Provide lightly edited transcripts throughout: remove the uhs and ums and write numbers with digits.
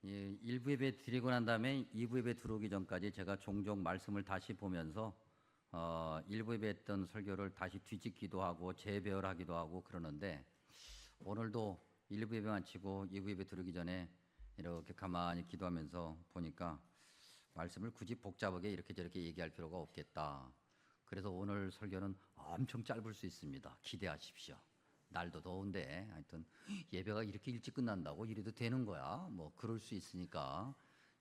예, 1부 예배 드리고 난 다음에 2부 예배 들어오기 전까지 제가 종종 말씀을 다시 보면서 1부 예배 했던 설교를 다시 뒤집기도 하고 재배열하기도 하고 그러는데, 오늘도 1부 예배 마치고 2부 예배 들어오기 전에 이렇게 가만히 기도하면서 보니까 말씀을 굳이 복잡하게 이렇게 저렇게 얘기할 필요가 없겠다. 그래서 오늘 설교는 엄청 짧을 수 있습니다. 기대하십시오. 날도 더운데 하여튼 예배가 이렇게 일찍 끝난다고 이래도 되는 거야. 뭐 그럴 수 있으니까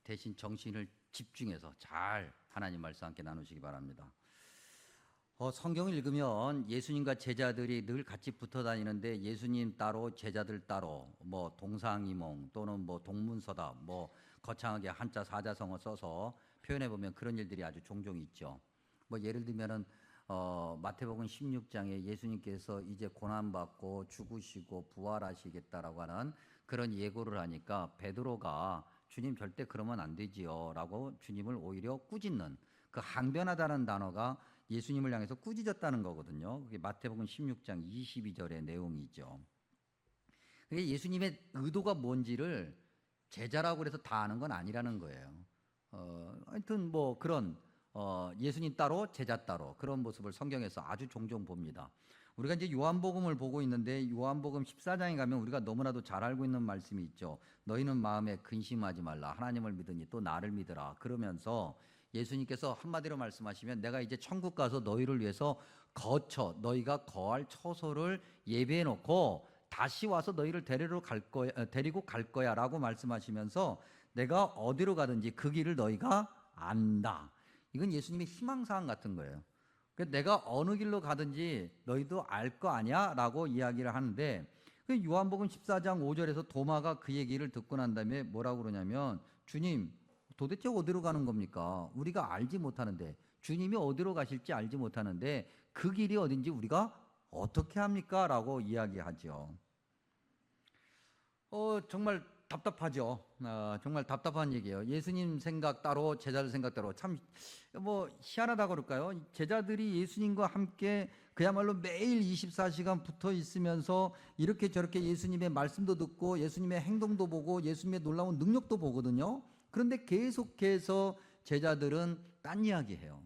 대신 정신을 집중해서 잘 하나님 말씀 함께 나누시기 바랍니다. 성경을 읽으면 예수님과 제자들이 늘 같이 붙어 다니는데, 예수님 따로 제자들 따로, 뭐 동상이몽 또는 뭐 동문서답, 뭐 거창하게 한자 사자성어 써서 표현해 보면 그런 일들이 아주 종종 있죠. 뭐 예를 들면은 마태복음 16장에 예수님께서 이제 고난받고 죽으시고 부활하시겠다라고 하는 그런 예고를 하니까 베드로가 주님 절대 그러면 안 되지요 라고 주님을 오히려 꾸짖는, 그 항변하다는 단어가 예수님을 향해서 꾸짖었다는 거거든요. 그게 마태복음 16장 22절의 내용이죠. 그게 예수님의 의도가 뭔지를 제자라고 해서 다 아는 건 아니라는 거예요. 하여튼 뭐 그런 예수님 따로 제자 따로 그런 모습을 성경에서 아주 종종 봅니다. 우리가 이제 요한복음을 보고 있는데, 요한복음 14장에 가면 우리가 너무나도 잘 알고 있는 말씀이 있죠. 너희는 마음에 근심하지 말라. 하나님을 믿으니 또 나를 믿으라. 그러면서 예수님께서 한마디로 말씀하시면, 내가 이제 천국 가서 너희를 위해서 너희가 거할 처소를 예비해 놓고 다시 와서 너희를 데리고 갈 거야 라고 말씀하시면서, 내가 어디로 가든지 그 길을 너희가 안다. 이건 예수님의 희망사항 같은 거예요. 내가 어느 길로 가든지 너희도 알 거 아니야 라고 이야기를 하는데, 요한복음 14장 5절에서 도마가 그 얘기를 듣고 난 다음에 뭐라고 그러냐면, 주님 도대체 어디로 가는 겁니까? 우리가 알지 못하는데, 주님이 어디로 가실지 알지 못하는데 그 길이 어딘지 우리가 어떻게 합니까? 라고 이야기하죠. 정말 답답하죠. 정말 답답한 얘기예요. 예수님 생각 따로 제자들 생각 따로, 참 뭐 희한하다 그럴까요? 제자들이 예수님과 함께 그야말로 매일 24시간 붙어 있으면서 이렇게 저렇게 예수님의 말씀도 듣고 예수님의 행동도 보고 예수님의 놀라운 능력도 보거든요. 그런데 계속해서 제자들은 딴 이야기해요.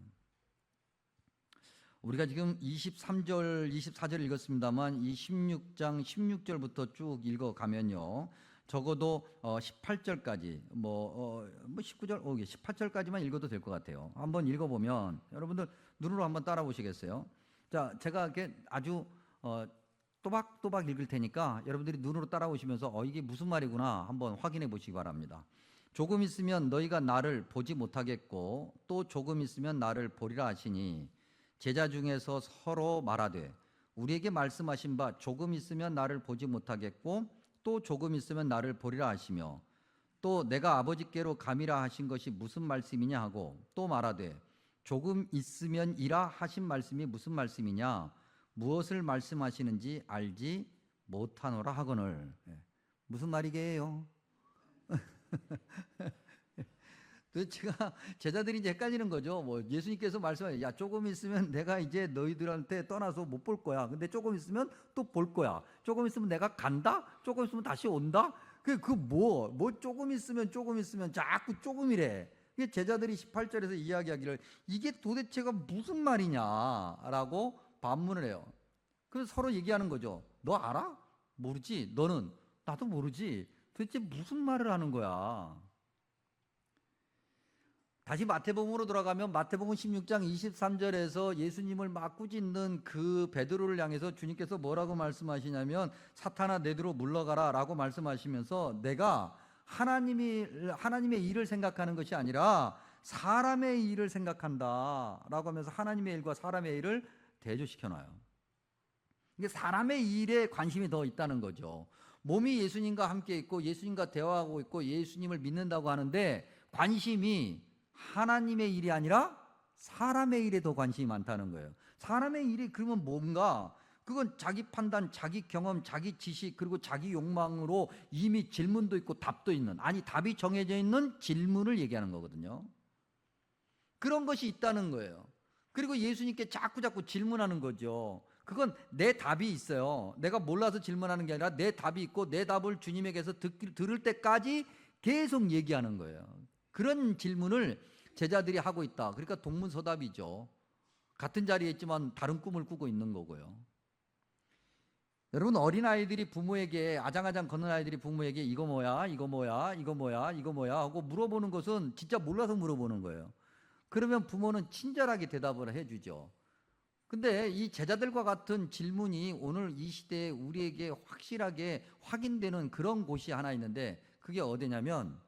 우리가 지금 23절, 24절 읽었습니다만, 이 16장 16절부터 쭉 읽어가면요, 적어도 18절까지, 19절, 18절까지만 읽어도 될 것 같아요. 한번 읽어보면 여러분들 눈으로 한번 따라 보시겠어요? 자, 제가 이렇게 아주 또박또박 읽을 테니까 여러분들이 눈으로 따라오시면서 이게 무슨 말이구나 한번 확인해 보시기 바랍니다. 조금 있으면 너희가 나를 보지 못하겠고 또 조금 있으면 나를 보리라 하시니, 제자 중에서 서로 말하되 우리에게 말씀하신 바 조금 있으면 나를 보지 못하겠고 또 조금 있으면 나를 보리라 하시며, 또 내가 아버지께로 감이라 하신 것이 무슨 말씀이냐 하고 또 말하되 조금 있으면 이라 하신 말씀이 무슨 말씀이냐, 무엇을 말씀하시는지 알지 못하노라 하거늘. 무슨 말이게요? 제가 제자들이 이제 헷갈리는 거죠. 뭐 예수님께서 말씀하세요. 야, 조금 있으면 내가 이제 너희들한테 떠나서 못 볼 거야. 근데 조금 있으면 또 볼 거야. 조금 있으면 내가 간다. 조금 있으면 다시 온다. 조금 있으면 자꾸 조금이래. 이게 제자들이 18절에서 이야기하기를 이게 도대체가 무슨 말이냐라고 반문을 해요. 그래서 서로 얘기하는 거죠. 너 알아? 모르지. 너는? 나도 모르지. 도대체 무슨 말을 하는 거야? 다시 마태복음으로 돌아가면 마태복음 16장 23절에서 예수님을 막 꾸짖는 그 베드로를 향해서 주님께서 뭐라고 말씀하시냐면, 사탄아 내게로 물러가라 라고 말씀하시면서, 내가 하나님의 일을 생각하는 것이 아니라 사람의 일을 생각한다 라고 하면서 하나님의 일과 사람의 일을 대조시켜놔요. 이게 사람의 일에 관심이 더 있다는 거죠. 몸이 예수님과 함께 있고 예수님과 대화하고 있고 예수님을 믿는다고 하는데, 관심이 하나님의 일이 아니라 사람의 일에 더 관심이 많다는 거예요. 사람의 일이 그러면 뭔가, 그건 자기 판단, 자기 경험, 자기 지식, 그리고 자기 욕망으로 이미 질문도 있고 답도 있는, 아니 답이 정해져 있는 질문을 얘기하는 거거든요. 그런 것이 있다는 거예요. 그리고 예수님께 자꾸 질문하는 거죠. 그건 내 답이 있어요. 내가 몰라서 질문하는 게 아니라 내 답이 있고 내 답을 주님에게서 들을 때까지 계속 얘기하는 거예요. 그런 질문을 제자들이 하고 있다. 그러니까 동문서답이죠. 같은 자리에 있지만 다른 꿈을 꾸고 있는 거고요. 여러분, 어린아이들이 부모에게, 아장아장 걷는 아이들이 부모에게 이거 뭐야, 이거 뭐야, 이거 뭐야, 이거 뭐야 하고 물어보는 것은 진짜 몰라서 물어보는 거예요. 그러면 부모는 친절하게 대답을 해주죠. 근데 이 제자들과 같은 질문이 오늘 이 시대에 우리에게 확실하게 확인되는 그런 곳이 하나 있는데, 그게 어디냐면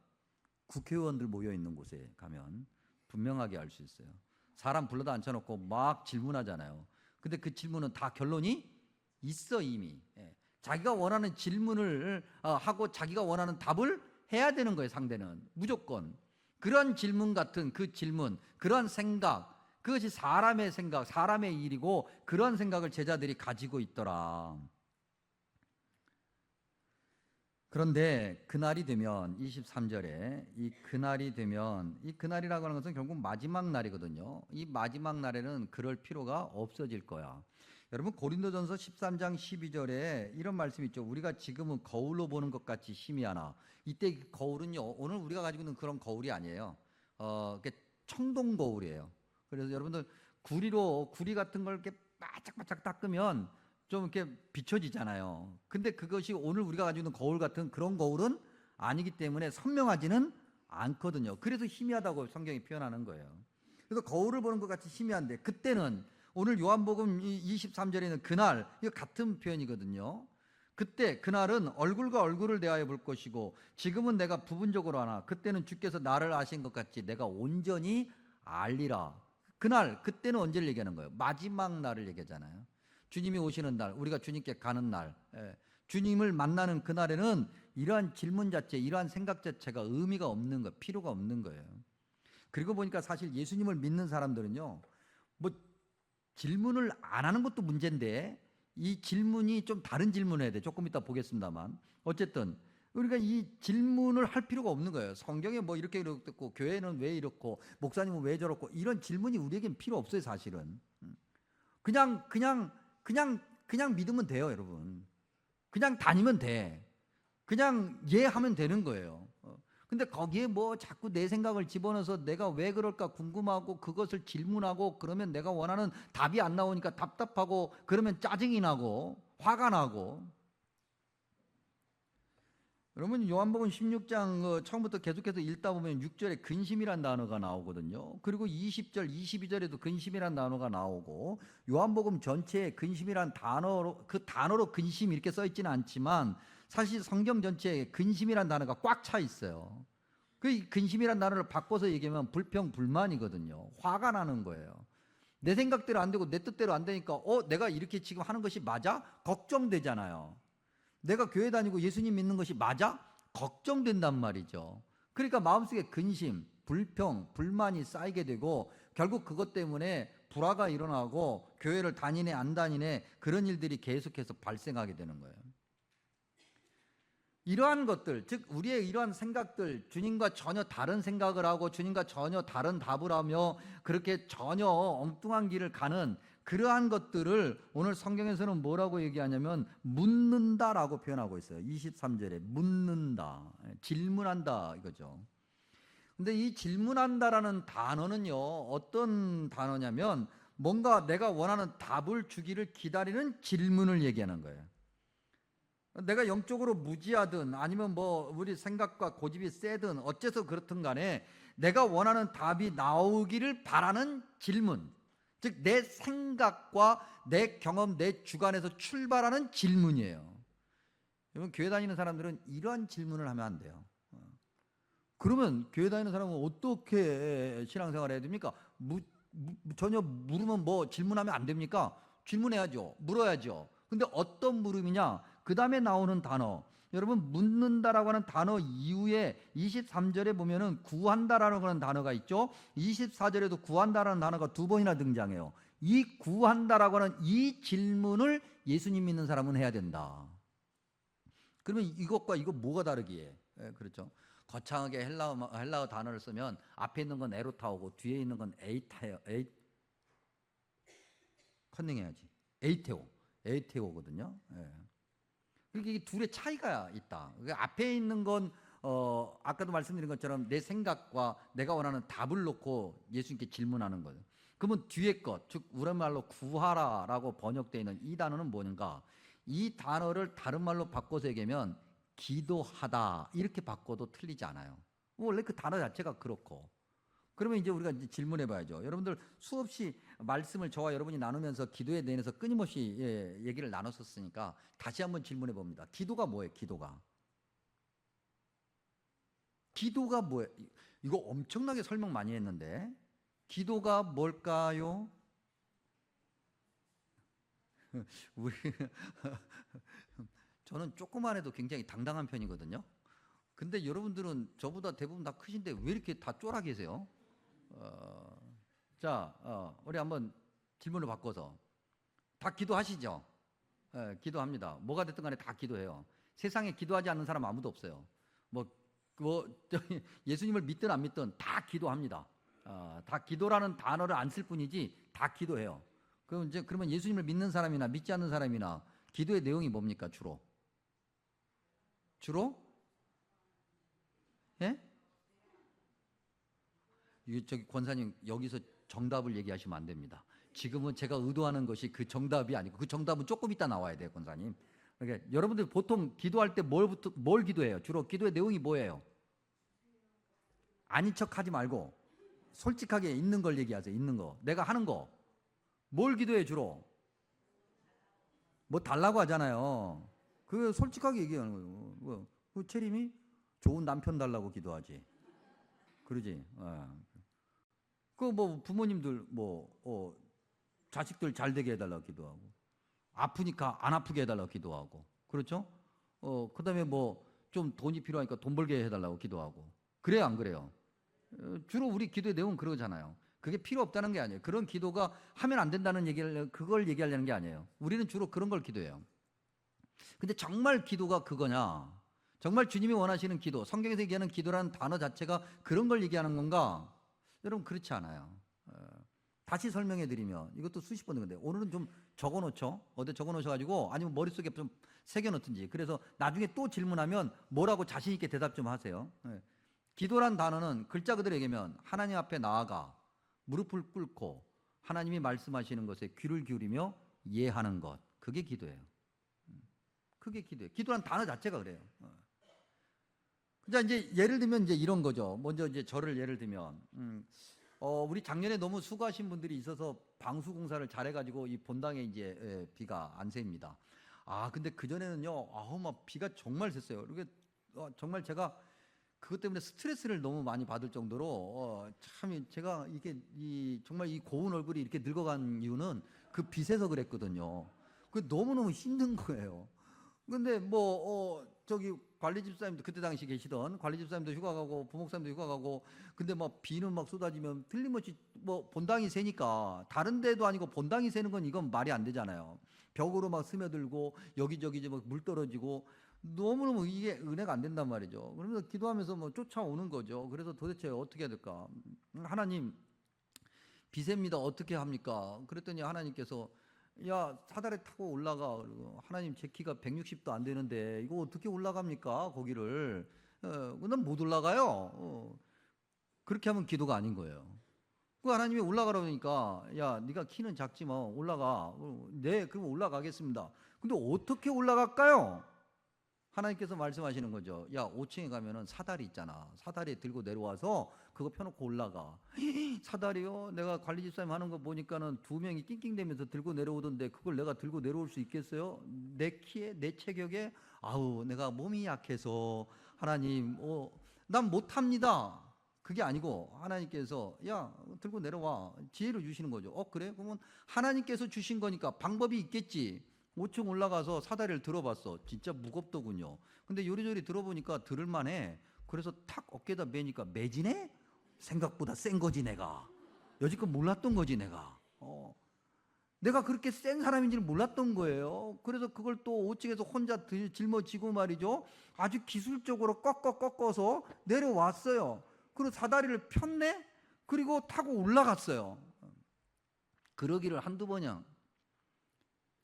국회의원들 모여 있는 곳에 가면 분명하게 알 수 있어요. 사람 불러다 앉혀놓고 막 질문하잖아요. 근데 그 질문은 다 결론이 있어 이미. 자기가 원하는 질문을 하고 자기가 원하는 답을 해야 되는 거예요. 상대는 무조건. 그런 질문 같은 그 질문, 그런 생각, 그것이 사람의 생각, 사람의 일이고, 그런 생각을 제자들이 가지고 있더라. 그런데 그날이 되면 23절에 이 그날이 되면, 이 그날이라고 하는 것은 결국 마지막 날이거든요. 이 마지막 날에는 그럴 필요가 없어질 거야. 여러분, 고린도전서 13장 12절에 이런 말씀이 있죠. 우리가 지금은 거울로 보는 것 같이 희미하나. 이때 거울은요, 오늘 우리가 가지고 있는 그런 거울이 아니에요. 청동 거울이에요. 그래서 여러분들 구리 같은 걸 이렇게 바짝바짝 닦으면 좀 이렇게 비춰지잖아요. 근데 그것이 오늘 우리가 가지고 있는 거울 같은 그런 거울은 아니기 때문에 선명하지는 않거든요. 그래서 희미하다고 성경이 표현하는 거예요. 그래서 거울을 보는 것 같이 희미한데, 그때는 오늘 요한복음 23절에는 그날, 이거 같은 표현이거든요. 그때 그날은 얼굴과 얼굴을 대하여 볼 것이고, 지금은 내가 부분적으로 하나 그때는 주께서 나를 아신 것 같이 내가 온전히 알리라. 그날, 그때는 언제를 얘기하는 거예요? 마지막 날을 얘기하잖아요. 주님이 오시는 날, 우리가 주님께 가는 날, 주님을 만나는 그날에는 이러한 질문 자체, 이러한 생각 자체가 의미가 없는 거, 필요가 없는 거예요. 그리고 보니까 사실 예수님을 믿는 사람들은요, 뭐 질문을 안 하는 것도 문제인데, 이 질문이 좀 다른 질문을 해야 돼. 조금 이따 보겠습니다만, 어쨌든 우리가 이 질문을 할 필요가 없는 거예요. 성경에 뭐 이렇게 이렇고, 교회는 왜 이렇고, 목사님은 왜 저렇고, 이런 질문이 우리에겐 필요 없어요. 사실은 그냥 믿으면 돼요. 여러분, 그냥 다니면 돼. 그냥 이해하면 되는 거예요. 근데 거기에 뭐 자꾸 내 생각을 집어넣어서 내가 왜 그럴까 궁금하고 그것을 질문하고, 그러면 내가 원하는 답이 안 나오니까 답답하고, 그러면 짜증이 나고 화가 나고. 여러분, 요한복음 16장 처음부터 계속해서 읽다 보면 6절에 근심이란 단어가 나오거든요. 그리고 20절, 22절에도 근심이란 단어가 나오고, 요한복음 전체에 근심이란 단어로, 그 단어로 근심 이렇게 써 있지는 않지만 사실 성경 전체에 근심이란 단어가 꽉 차 있어요. 그 근심이란 단어를 바꿔서 얘기하면 불평, 불만이거든요. 화가 나는 거예요. 내 생각대로 안 되고 내 뜻대로 안 되니까 내가 이렇게 지금 하는 것이 맞아? 걱정되잖아요. 내가 교회 다니고 예수님 믿는 것이 맞아? 걱정된단 말이죠. 그러니까 마음속에 근심, 불평, 불만이 쌓이게 되고, 결국 그것 때문에 불화가 일어나고 교회를 다니네 안 다니네 그런 일들이 계속해서 발생하게 되는 거예요. 이러한 것들, 즉 우리의 이러한 생각들, 주님과 전혀 다른 생각을 하고 주님과 전혀 다른 답을 하며 그렇게 전혀 엉뚱한 길을 가는 그러한 것들을 오늘 성경에서는 뭐라고 얘기하냐면 묻는다라고 표현하고 있어요. 23절에 묻는다, 질문한다 이거죠. 근데 이 질문한다라는 단어는요, 어떤 단어냐면 뭔가 내가 원하는 답을 주기를 기다리는 질문을 얘기하는 거예요. 내가 영적으로 무지하든 아니면 뭐 우리 생각과 고집이 세든 어째서 그렇든 간에 내가 원하는 답이 나오기를 바라는 질문, 즉 내 생각과 내 경험, 내 주관에서 출발하는 질문이에요. 여러분, 교회 다니는 사람들은 이러한 질문을 하면 안 돼요. 그러면 교회 다니는 사람은 어떻게 신앙생활을 해야 됩니까? 전혀 물으면 뭐 질문하면 안 됩니까? 질문해야죠. 물어야죠. 근데 어떤 물음이냐? 그 다음에 나오는 단어, 여러분, 묻는다라고 하는 단어 이후에 23절에 보면은 구한다라고 하는 단어가 있죠. 24절에도 구한다라는 단어가 두 번이나 등장해요. 이 구한다라고 하는 이 질문을 예수님 믿는 사람은 해야 된다. 그러면 이것과 이거 뭐가 다르기에? 그렇죠. 거창하게 헬라어 단어를 쓰면 앞에 있는 건 에로타오고 뒤에 있는 건 컨닝해야지. 에이테오거든요. 그러니까 이 둘의 차이가 있다. 앞에 있는 건 아까도 말씀드린 것처럼 내 생각과 내가 원하는 답을 놓고 예수님께 질문하는 거예요. 그러면 뒤에 것, 즉 우리말로 구하라라고 번역되어 있는 이 단어는 뭔가? 이 단어를 다른 말로 바꿔서 얘기하면 기도하다 이렇게 바꿔도 틀리지 않아요. 원래 그 단어 자체가 그렇고. 그러면 이제 우리가 이제 질문해 봐야죠. 여러분들 수없이 말씀을 저와 여러분이 나누면서 기도에 대해서 끊임없이 얘기를 나눴었으니까 다시 한번 질문해 봅니다. 기도가 뭐예요? 기도가 뭐예요? 이거 엄청나게 설명 많이 했는데 기도가 뭘까요? 우리 저는 조그만 해도 굉장히 당당한 편이거든요. 근데 여러분들은 저보다 대부분 다 크신데 왜 이렇게 다 쫄아 계세요? 우리 한번 질문을 바꿔서 다 기도하시죠? 기도합니다. 뭐가 됐든 간에 다 기도해요. 세상에 기도하지 않는 사람 아무도 없어요. 예수님을 믿든 안 믿든 다 기도합니다. 다 기도라는 단어를 안 쓸 뿐이지 다 기도해요. 그러면 예수님을 믿는 사람이나 믿지 않는 사람이나 기도의 내용이 뭡니까 주로? 예? 저기 권사님 여기서 정답을 얘기하시면 안 됩니다. 지금은 제가 의도하는 것이 그 정답이 아니고 그 정답은 조금 이따 나와야 돼요, 권사님. 그러니까 여러분들 보통 기도할 때 뭘 기도해요? 주로 기도의 내용이 뭐예요? 아닌 척하지 말고 솔직하게 있는 걸 얘기하세요. 있는 거. 내가 하는 거. 뭘 기도해 주로? 뭐 달라고 하잖아요. 그 솔직하게 얘기하는 거예요. 그 채림이 좋은 남편 달라고 기도하지. 그러지. 그 부모님들 자식들 잘 되게 해달라고 기도하고 아프니까 안 아프게 해달라고 기도하고 그렇죠? 그다음에 좀 돈이 필요하니까 돈 벌게 해달라고 기도하고 그래요 안 그래요? 주로 우리 기도의 내용은 그러잖아요. 그게 필요 없다는 게 아니에요. 그런 기도가 하면 안 된다는 그걸 얘기하려는 게 아니에요. 우리는 주로 그런 걸 기도해요. 근데 정말 기도가 그거냐? 정말 주님이 원하시는 기도, 성경에서 얘기하는 기도라는 단어 자체가 그런 걸 얘기하는 건가? 여러분 그렇지 않아요. 다시 설명해 드리면 이것도 수십 번 했는데 오늘은 좀 적어 놓죠. 어디 적어 놓으셔가지고 아니면 머릿속에 좀 새겨 놓든지 그래서 나중에 또 질문하면 뭐라고 자신 있게 대답 좀 하세요. 기도란 단어는 글자 그대로 얘기하면 하나님 앞에 나아가 무릎을 꿇고 하나님이 말씀하시는 것에 귀를 기울이며 이해하는 것. 그게 기도예요. 그게 기도예요. 기도란 단어 자체가 그래요. 자, 이제 예를 들면 이제 이런 거죠. 먼저 이제 저를 예를 들면, 우리 작년에 너무 수고하신 분들이 있어서 방수 공사를 잘해가지고 이 본당에 이제 비가 안 새입니다. 근데 그 전에는요, 막 비가 정말 샜어요. 그게 정말 제가 그것 때문에 스트레스를 너무 많이 받을 정도로 참 제가 정말 이 고운 얼굴이 이렇게 늙어간 이유는 그 빛에서 그랬거든요. 그 너무너무 힘든 거예요. 근데 저기 관리집사님도 그때 당시 계시던 관리집사님도 휴가 가고 부목사님도 휴가 가고 근데 비는 막 쏟아지면 틀림없이 본당이 새니까 다른 데도 아니고 본당이 새는 건 이건 말이 안 되잖아요. 벽으로 막 스며들고 여기저기 이제 막 물 떨어지고 너무너무 이게 은혜가 안 된단 말이죠. 그러면서 기도하면서 쫓아오는 거죠. 그래서 도대체 어떻게 해야 될까? 하나님 비셉니다. 어떻게 합니까? 그랬더니 하나님께서 야 사다리 타고 올라가. 그리고 하나님 제 키가 160도 안 되는데 이거 어떻게 올라갑니까? 거기를 난 못 올라가요. 그렇게 하면 기도가 아닌 거예요. 그 하나님이 올라가라고 하니까 야 네가 키는 작지만 올라가. 네 그럼 올라가겠습니다. 근데 어떻게 올라갈까요? 하나님께서 말씀하시는 거죠. 야 5층에 가면은 사다리 있잖아. 사다리 들고 내려와서 그거 펴놓고 올라가. 사다리요? 내가 관리집사님 하는 거 보니까는 2명이 낑낑대면서 들고 내려오던데 그걸 내가 들고 내려올 수 있겠어요? 내 키에 내 체격에 내가 몸이 약해서 하나님 난 못합니다. 그게 아니고 하나님께서 야 들고 내려와 지혜를 주시는 거죠. 그래? 그러면 하나님께서 주신 거니까 방법이 있겠지. 5층 올라가서 사다리를 들어봤어. 진짜 무겁더군요. 근데 요리조리 들어보니까 들을만해. 그래서 탁 어깨에다 매니까 매지네? 생각보다 센 거지 내가. 여지껏 몰랐던 거지 내가. 내가 그렇게 센 사람인지는 몰랐던 거예요. 그래서 그걸 또 5층에서 혼자 짊어지고 말이죠. 아주 기술적으로 꺾어서 내려왔어요. 그리고 사다리를 폈네? 그리고 타고 올라갔어요. 그러기를 한두 번이야.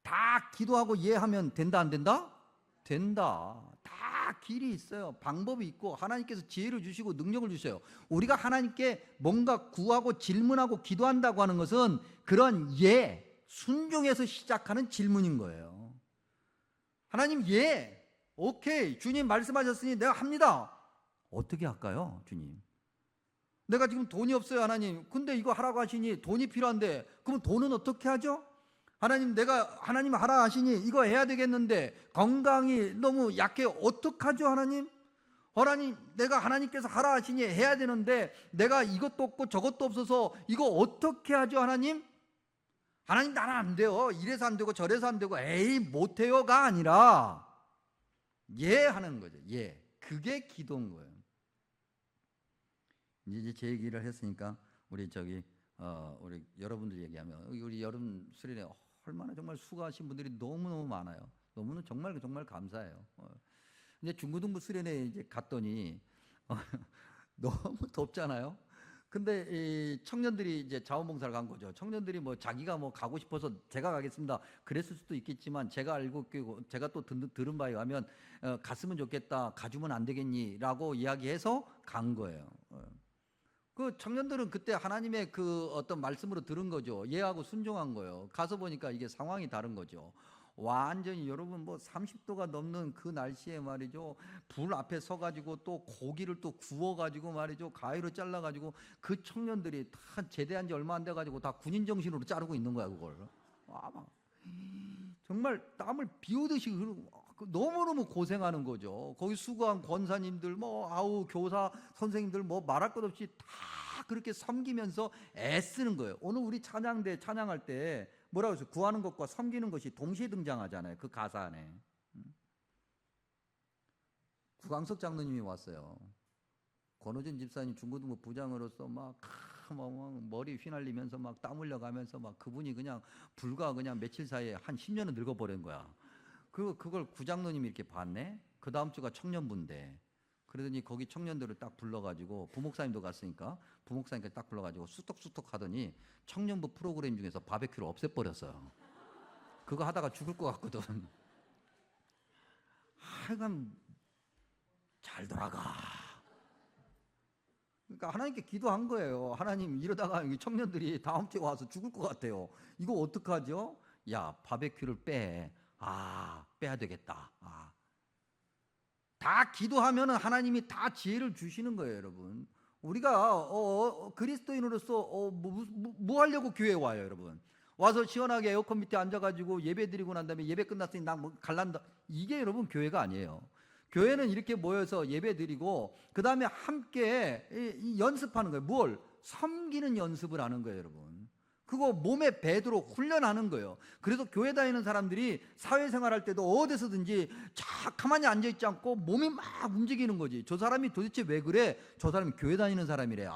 다 기도하고 이해하면 된다 안 된다? 된다. 다 다 길이 있어요. 방법이 있고 하나님께서 지혜를 주시고 능력을 주셔요. 우리가 하나님께 뭔가 구하고 질문하고 기도한다고 하는 것은 그런 순종에서 시작하는 질문인 거예요. 하나님 오케이, 주님 말씀하셨으니 내가 합니다. 어떻게 할까요, 주님? 내가 지금 돈이 없어요, 하나님. 근데 이거 하라고 하시니 돈이 필요한데, 그럼 돈은 어떻게 하죠? 하나님, 하나님 하라 하시니 이거 해야 되겠는데 건강이 너무 약해. 어떡하죠, 하나님? 하나님, 내가 하나님께서 하라 하시니 해야 되는데 내가 이것도 없고 저것도 없어서 이거 어떻게 하죠, 하나님? 하나님, 나는 안 돼요. 이래서 안 되고 저래서 안 되고 에이 못해요가 아니라 하는 거죠. 그게 기도인 거예요. 이제 제 얘기를 했으니까 우리 여러분들 얘기하면 우리 여름 수련회 얼마나 정말 수고하신 분들이 너무너무 많아요. 너무는 정말 감사해요. 이제 중고등부 수련회 이제 갔더니 너무 덥잖아요. 근데 이 청년들이 이제 자원봉사를 간 거죠. 청년들이 자기가 가고 싶어서 제가 가겠습니다 그랬을 수도 있겠지만, 제가 또 들은 바에 하면 갔으면 좋겠다, 가주면 안 되겠니라고 이야기해서 간 거예요. 그 청년들은 그때 하나님의 그 어떤 말씀으로 들은 거죠. 하고 순종한 거예요. 가서 보니까 이게 상황이 다른 거죠. 완전히 여러분 30도가 넘는 그 날씨에 말이죠, 불 앞에 서가지고 또 고기를 또 구워가지고 말이죠, 가위로 잘라가지고 그 청년들이 다 제대한 지 얼마 안 돼가지고 다 군인 정신으로 자르고 있는 거야 그걸. 막 정말 땀을 비오듯이 너무너무 고생하는 거죠. 거기 수고한 권사님들, 교사 선생님들 말할 것 없이 다 그렇게 섬기면서 애쓰는 거예요. 오늘 우리 찬양대 찬양할 때 뭐라고 해서 구하는 것과 섬기는 것이 동시에 등장하잖아요. 그 가사 안에. 구광석 장로님이 왔어요. 권호준 집사님 중고등부 부장으로서 머리 휘날리면서 땀 흘려가면서 그분이 불과 며칠 사이에 한 10년은 늙어버린 거야. 그걸 구장로님이 이렇게 봤네. 그 다음 주가 청년부인데, 그러더니 거기 청년들을 딱 불러가지고, 부목사님도 갔으니까 부목사님께 딱 불러가지고 수톡수톡 하더니 청년부 프로그램 중에서 바베큐를 없애버렸어요. 그거 하다가 죽을 것 같거든. 하여간 잘 돌아가. 그러니까 하나님께 기도한 거예요. 하나님, 이러다가 청년들이 다음 주에 와서 죽을 것 같아요. 이거 어떡하죠? 바베큐를 빼야 되겠다. 다 기도하면 하나님이 다 지혜를 주시는 거예요, 여러분. 우리가 그리스도인으로서 뭐 하려고 교회에 와요, 여러분? 와서 시원하게 에어컨 밑에 앉아가지고 예배 드리고 난 다음에 예배 끝났으니 나 갈란다. 이게 여러분 교회가 아니에요. 교회는 이렇게 모여서 예배 드리고 그 다음에 함께 연습하는 거예요. 뭘? 섬기는 연습을 하는 거예요, 여러분. 그거 몸에 배도록 훈련하는 거예요. 그래서 교회 다니는 사람들이 사회생활할 때도 어디서든지 가만히 앉아있지 않고 몸이 막 움직이는 거지. 저 사람이 도대체 왜 그래? 저 사람이 교회 다니는 사람이래.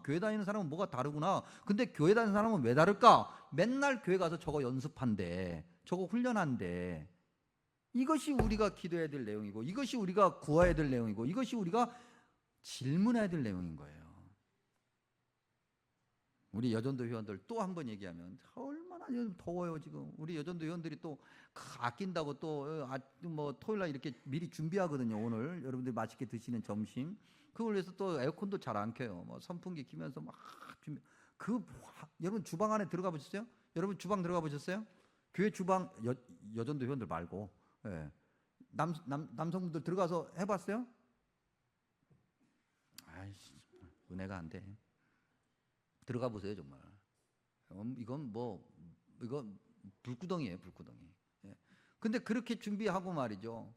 교회 다니는 사람은 뭐가 다르구나. 근데 교회 다니는 사람은 왜 다를까? 맨날 교회 가서 저거 연습한대, 저거 훈련한대. 이것이 우리가 기도해야 될 내용이고, 이것이 우리가 구해야 될 내용이고, 이것이 우리가 질문해야 될 내용인 거예요. 우리 여전도 회원들 또 한 번 얘기하면, 얼마나 요즘 더워요 지금. 우리 여전도 회원들이 또 아낀다고 또 토요일날 이렇게 미리 준비하거든요. 오늘 여러분들이 맛있게 드시는 점심, 그걸 위해서 또 에어컨도 잘 안 켜요. 선풍기 키면서 막 준비. 여러분 주방 안에 들어가 보셨어요? 여러분 주방 들어가 보셨어요? 교회 주방, 여전도 회원들 말고, 남성분들 들어가서 해봤어요? 아이씨, 은혜가 안 돼. 들어가 보세요, 정말. 이건 이건 불구덩이에요, 불구덩이. 근데 그렇게 준비하고 말이죠,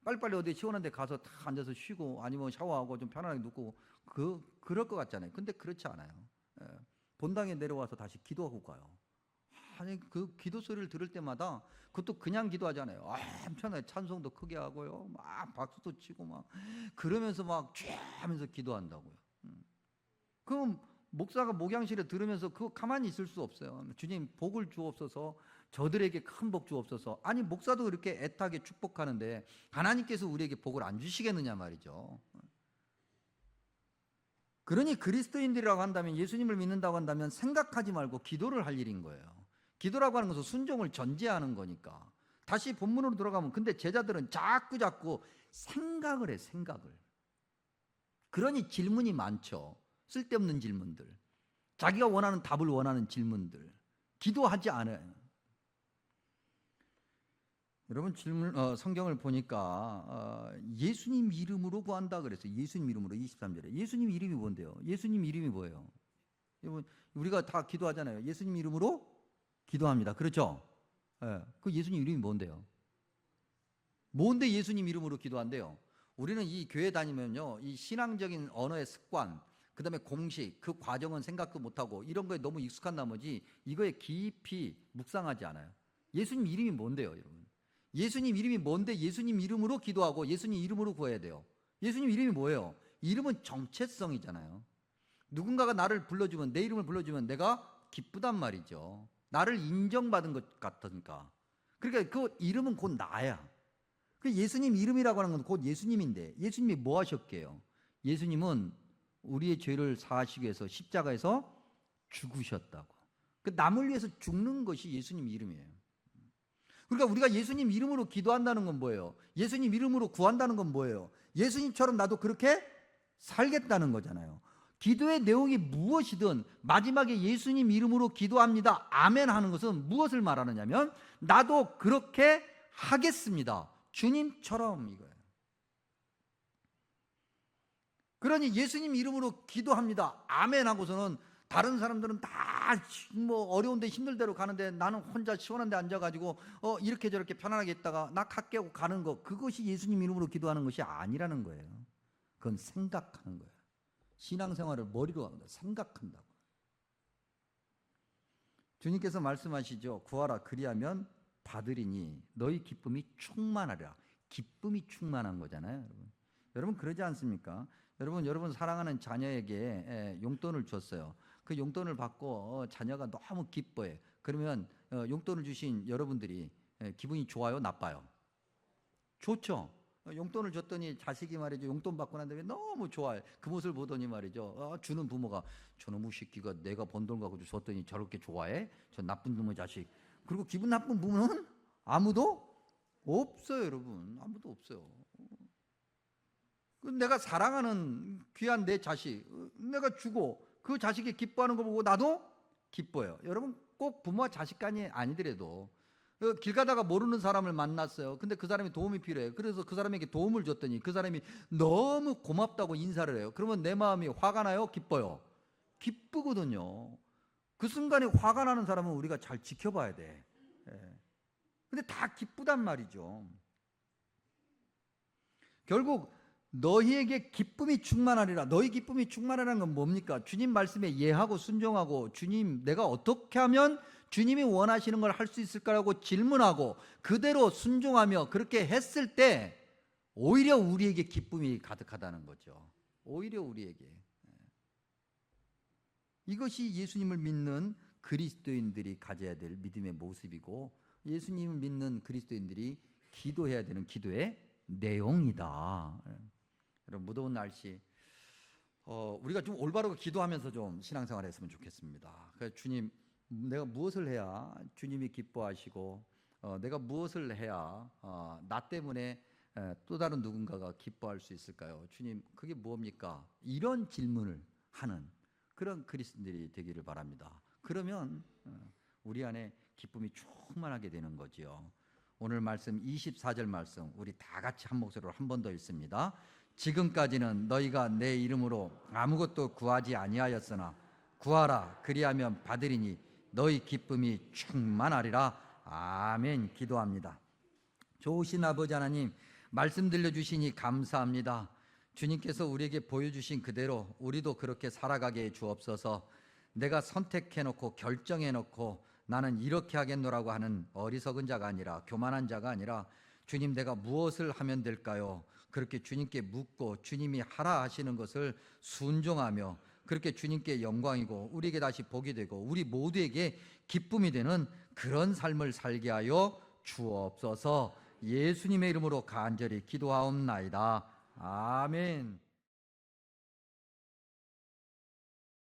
빨리빨리 어디 시원한 데 가서 다 앉아서 쉬고, 아니면 샤워하고 좀 편안하게 눕고, 그럴 것 같잖아요. 근데 그렇지 않아요. 본당에 내려와서 다시 기도하고 가요. 아니, 그 기도 소리를 들을 때마다, 그것도 그냥 기도하잖아요. 엄청나게 찬송도 크게 하고요, 막 박수도 치고 막 그러면서 막 쫙 하면서 기도한다고요. 그럼 목사가 목양실에 들으면서 그거 가만히 있을 수 없어요. 주님 복을 주옵소서, 저들에게 큰 복 주옵소서. 아니, 목사도 그렇게 애타게 축복하는데 하나님께서 우리에게 복을 안 주시겠느냐 말이죠. 그러니 그리스도인들이라고 한다면, 예수님을 믿는다고 한다면 생각하지 말고 기도를 할 일인 거예요. 기도라고 하는 것은 순종을 전제하는 거니까. 다시 본문으로 돌아가면, 근데 제자들은 자꾸 생각을 해, 생각을. 그러니 질문이 많죠. 쓸데없는 질문들. 자기가 원하는 답을 원하는 질문들. 기도하지 않아요. 여러분 성경을 보니까 예수님 이름으로 구한다 그랬어요. 예수님 이름으로 23절에. 예수님 이름이 뭔데요? 예수님 이름이 뭐예요? 여러분 우리가 다 기도하잖아요. 예수님 이름으로 기도합니다. 그렇죠? 예, 그 예수님 이름이 뭔데요? 뭔데 예수님 이름으로 기도한대요? 우리는 이 교회 다니면요, 이 신앙적인 언어의 습관, 그 다음에 공식, 그 과정은 생각도 못하고 이런 거에 너무 익숙한 나머지 이거에 깊이 묵상하지 않아요. 예수님 이름이 뭔데요, 여러분? 예수님 이름이 뭔데 예수님 이름으로 기도하고 예수님 이름으로 구해야 돼요? 예수님 이름이 뭐예요? 이름은 정체성이잖아요. 누군가가 나를 불러주면, 내 이름을 불러주면 내가 기쁘단 말이죠. 나를 인정받은 것 같으니까. 그러니까 그 이름은 곧 나야. 그 예수님 이름이라고 하는 건 곧 예수님인데, 예수님이 뭐 하셨게요? 예수님은 우리의 죄를 사하시기 위해서 십자가에서 죽으셨다고. 그 남을 위해서 죽는 것이 예수님 이름이에요. 그러니까 우리가 예수님 이름으로 기도한다는 건 뭐예요? 예수님 이름으로 구한다는 건 뭐예요? 예수님처럼 나도 그렇게 살겠다는 거잖아요. 기도의 내용이 무엇이든 마지막에 예수님 이름으로 기도합니다, 아멘 하는 것은 무엇을 말하느냐면 나도 그렇게 하겠습니다, 주님처럼, 이거예요. 그러니 예수님 이름으로 기도합니다, 아멘 하고서는 다른 사람들은 다 뭐 어려운데 힘들대로 가는데 나는 혼자 시원한 데 앉아가지고 이렇게 저렇게 편안하게 있다가 나 갈게 하고 가는 거, 그것이 예수님 이름으로 기도하는 것이 아니라는 거예요. 그건 생각하는 거예요. 신앙생활을 머리로 합니다. 생각한다고. 주님께서 말씀하시죠. 구하라 그리하면 받으리니 너희 기쁨이 충만하리라. 기쁨이 충만한 거잖아요, 여러분. 여러분 그러지 않습니까? 여러분 사랑하는 자녀에게 용돈을 줬어요. 그 용돈을 받고 자녀가 너무 기뻐해. 그러면 용돈을 주신 여러분들이 기분이 좋아요, 나빠요? 좋죠. 용돈을 줬더니 자식이 말이죠, 용돈 받고 난 다음에 너무 좋아해. 그 모습을 보더니 말이죠, 주는 부모가 저놈의 새끼가 내가 번 돈 갖고 줬더니 저렇게 좋아해? 저 나쁜 놈의 자식. 그리고 기분 나쁜 부모는 아무도 없어요, 여러분. 아무도 없어요. 내가 사랑하는 귀한 내 자식, 내가 주고 그 자식이 기뻐하는 거 보고 나도 기뻐요. 여러분 꼭 부모와 자식 간이 아니더라도 길 가다가 모르는 사람을 만났어요. 근데 그 사람이 도움이 필요해요. 그래서 그 사람에게 도움을 줬더니 그 사람이 너무 고맙다고 인사를 해요. 그러면 내 마음이 화가 나요, 기뻐요? 기쁘거든요. 그 순간에 화가 나는 사람은 우리가 잘 지켜봐야 돼. 근데 다 기쁘단 말이죠. 결국 너희에게 기쁨이 충만하리라. 너희 기쁨이 충만하라는 건 뭡니까? 주님 말씀에 예하고 순종하고, 주님 내가 어떻게 하면 주님이 원하시는 걸 할 수 있을까라고 질문하고 그대로 순종하며 그렇게 했을 때 오히려 우리에게 기쁨이 가득하다는 거죠. 오히려 우리에게. 이것이 예수님을 믿는 그리스도인들이 가져야 될 믿음의 모습이고, 예수님을 믿는 그리스도인들이 기도해야 되는 기도의 내용이다. 여러분 무더운 날씨 우리가 좀 올바르게 기도하면서 좀 신앙생활 했으면 좋겠습니다. 그래서 주님, 내가 무엇을 해야 주님이 기뻐하시고 내가 무엇을 해야 나 때문에 또 다른 누군가가 기뻐할 수 있을까요? 주님, 그게 뭡니까? 이런 질문을 하는 그런 그리스도인들이 되기를 바랍니다. 그러면 우리 안에 기쁨이 충만하게 되는 거지요. 오늘 말씀 24절 말씀 우리 다 같이 한 목소리로 한 번 더 읽습니다. 지금까지는 너희가 내 이름으로 아무것도 구하지 아니하였으나 구하라 그리하면 받으리니 너희 기쁨이 충만하리라. 아멘. 기도합니다. 좋으신 아버지 하나님, 말씀 들려주시니 감사합니다. 주님께서 우리에게 보여주신 그대로 우리도 그렇게 살아가게 해 주옵소서. 내가 선택해놓고 결정해놓고 나는 이렇게 하겠노라고 하는 어리석은 자가 아니라, 교만한 자가 아니라, 주님 내가 무엇을 하면 될까요? 그렇게 주님께 묻고 주님이 하라 하시는 것을 순종하며 그렇게 주님께 영광이고 우리에게 다시 복이 되고 우리 모두에게 기쁨이 되는 그런 삶을 살게 하여 주옵소서. 예수님의 이름으로 간절히 기도하옵나이다. 아멘.